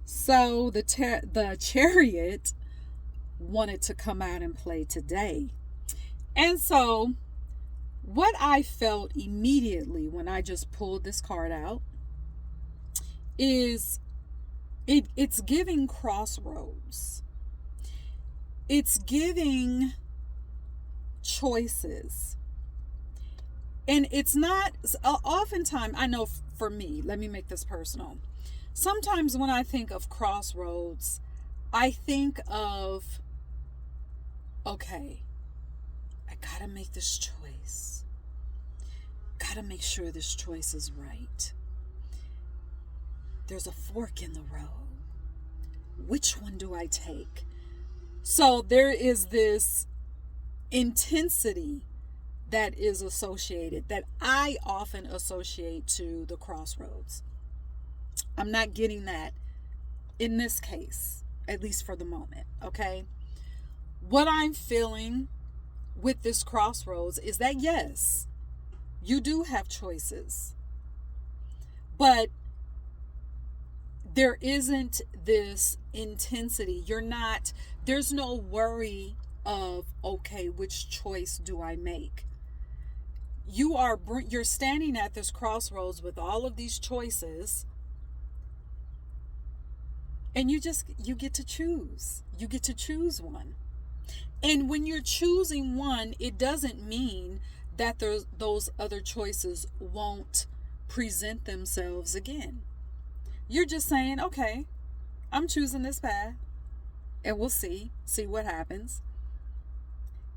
So the Chariot wanted to come out and play today. And so what I felt immediately when I just pulled this card out is it's giving crossroads. It's giving choices. And it's not, oftentimes, I know for me, let me make this personal. Sometimes when I think of crossroads, I think of, okay, I gotta make this choice. Gotta make sure this choice is right. There's a fork in the road. Which one do I take? So there is this intensity that is associated, that I often associate to the crossroads. I'm not getting that in this case, at least for the moment, okay? What I'm feeling with this crossroads is that yes, you do have choices, but there isn't this intensity. There's no worry of, okay, which choice do I make? You're standing at this crossroads with all of these choices, and you get to choose. You get to choose one. And when you're choosing one, it doesn't mean that those other choices won't present themselves again. You're just saying, okay, I'm choosing this path, and we'll see what happens.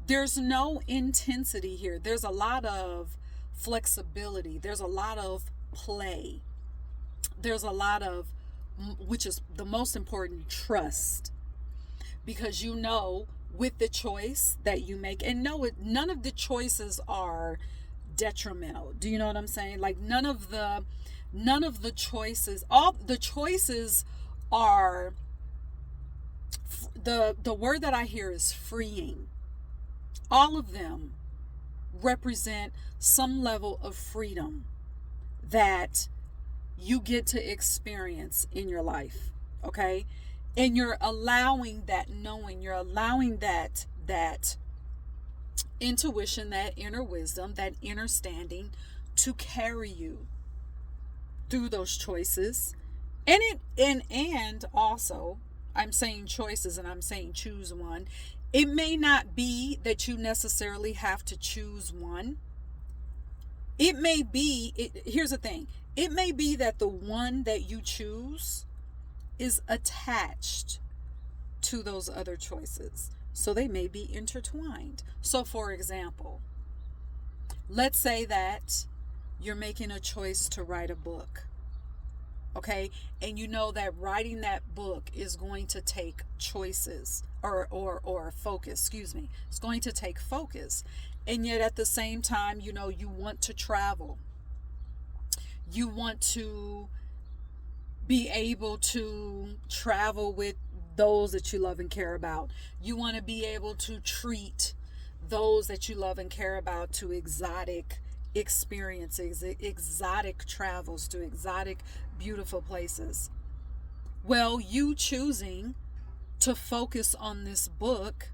There's no intensity here. There's a lot of flexibility. There's a lot of play. There's a lot of, which is the most important, trust. Because you know, with the choice that you make, and none of the choices are detrimental. Do you know what I'm saying? Like none of the choices, all the choices are, the word that I hear is freeing. All of them represent some level of freedom that you get to experience in your life, okay? And you're allowing that knowing, you're allowing that intuition, that inner wisdom, that inner standing to carry you through those choices. And also, I'm saying choices and I'm saying choose one. It may not be that you necessarily have to choose one. It may be, here's the thing. It may be that the one that you choose is attached to those other choices. So they may be intertwined. So for example, let's say that you're making a choice to write a book. Okay, and you know that writing that book is going to take choices or focus, it's going to take focus. And yet at the same time, you know, you want to travel. You want to be able to travel with those that you love and care about. You want to be able to treat those that you love and care about to exotic experiences, exotic travels, to exotic, beautiful places. Well, you choosing to focus on this book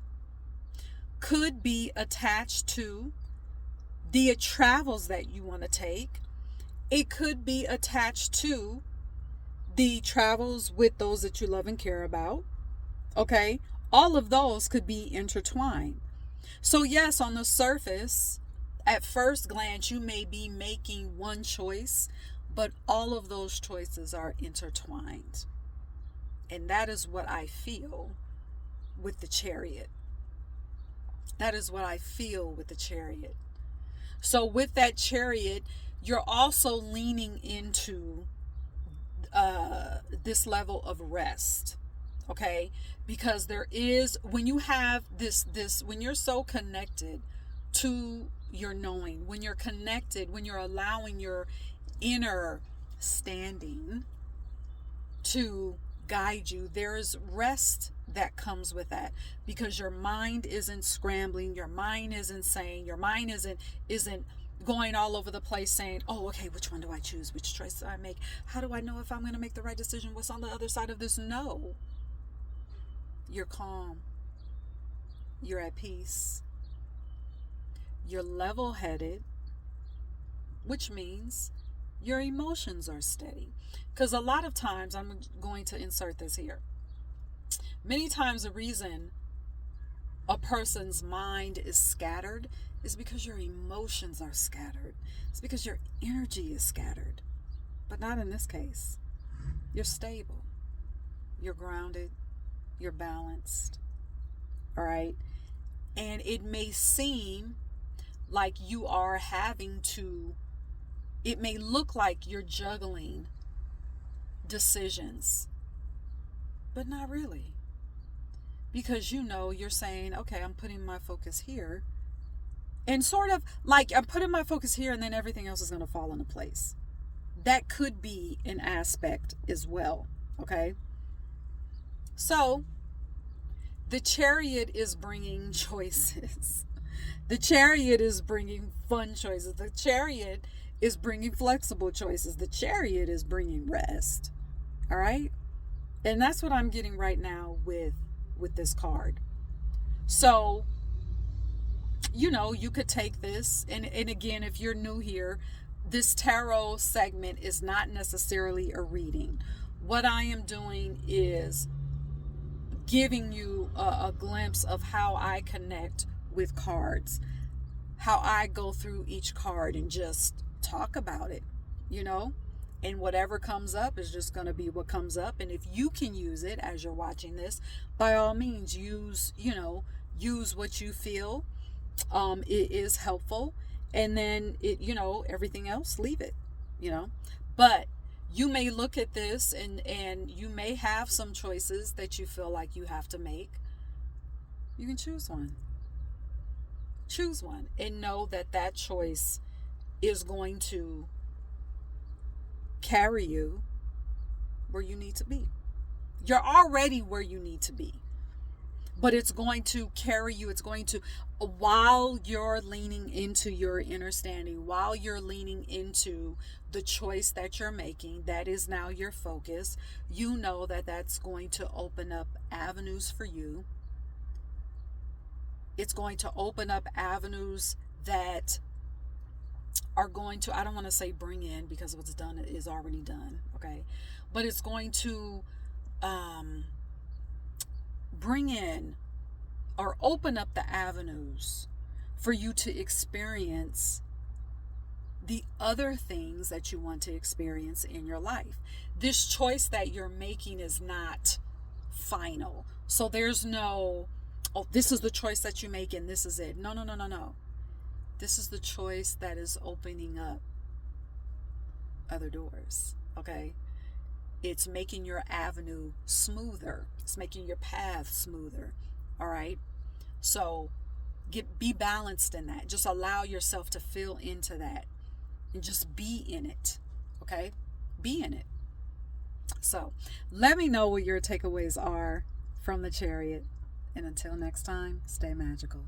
could be attached to the travels that you want to take. It could be attached to the travels with those that you love and care about. Okay? All of those could be intertwined. So yes, on the surface, at first glance, you may be making one choice, but all of those choices are intertwined. And that is what I feel with the Chariot. That is what I feel with the Chariot. So with that Chariot, you're also leaning into this level of rest. Okay? Because there is, when you have this, when you're so connected to your knowing, when you're connected, when you're allowing your inner standing to guide you, there is rest that comes with that, because your mind isn't scrambling, your mind isn't saying, your mind isn't going all over the place saying, oh, okay, which one do I choose? Which choice do I make? How do I know if I'm going to make the right decision? What's on the other side of this? No. You're calm. You're at peace. You're level-headed, which means your emotions are steady. Because a lot of times, I'm going to insert this here. Many times the reason a person's mind is scattered is because your emotions are scattered. It's because your energy is scattered. But not in this case. You're stable. You're grounded. You're balanced. All right? And it may seem like you are having to, it may look like you're juggling decisions, but not really. Because you're saying, okay, I'm putting my focus here. And sort of like I'm putting my focus here and then everything else is going to fall into place. That could be an aspect as well. Okay. So the Chariot is bringing choices. The Chariot is bringing fun choices. The Chariot is bringing flexible choices. The Chariot is bringing rest. All right. And that's what I'm getting right now with this card. So, you could take this, and again, if you're new here, this tarot segment is not necessarily a reading. What I am doing is giving you a glimpse of how I connect with cards, how I go through each card and just talk about it, and whatever comes up is just going to be what comes up. And if you can use it as you're watching this, by all means, use what you feel it is helpful. And then everything else, leave it, but you may look at this and you may have some choices that you feel like you have to make. You can choose one and know that choice is going to carry you where you need to be. You're already where you need to be, but it's going to carry you. It's going to, while you're leaning into your understanding, while you're leaning into the choice that you're making, that is now your focus, that's going to open up avenues for you. It's going to open up avenues that are going to, I don't want to say bring in, because what's done is already done, okay? But it's going to bring in or open up the avenues for you to experience the other things that you want to experience in your life. This choice that you're making is not final. So there's no, oh, this is the choice that you make and this is it. No. This is the choice that is opening up other doors, okay? It's making your avenue smoother. It's making your path smoother, all right? So be balanced in that. Just allow yourself to feel into that and just be in it, okay? Be in it. So let me know what your takeaways are from the Chariot. And until next time, stay magical.